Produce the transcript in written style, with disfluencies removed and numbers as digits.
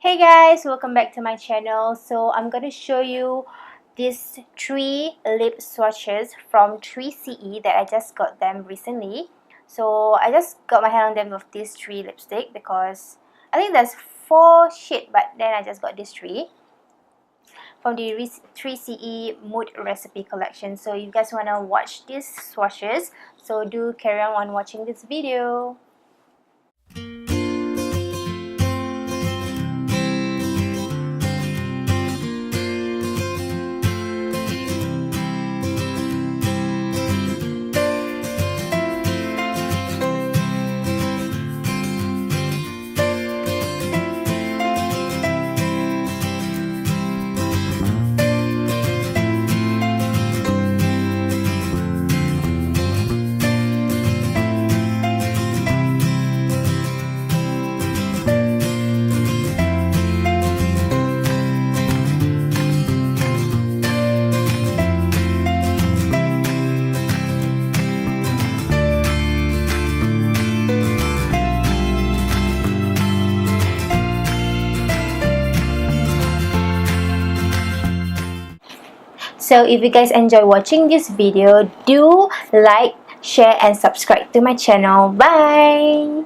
Hey guys, welcome back to my channel. So I'm going to show you these 3 lip swatches from 3CE that I just got them recently. So I just got my hand on them with these 3 lipstick because I think there's 4 shades, but then I just got these 3 from the 3CE Mood Recipe collection. So you guys want to watch these swatches, so do carry on watching this video. So if you guys enjoy watching this video, do like, share and subscribe to my channel. Bye!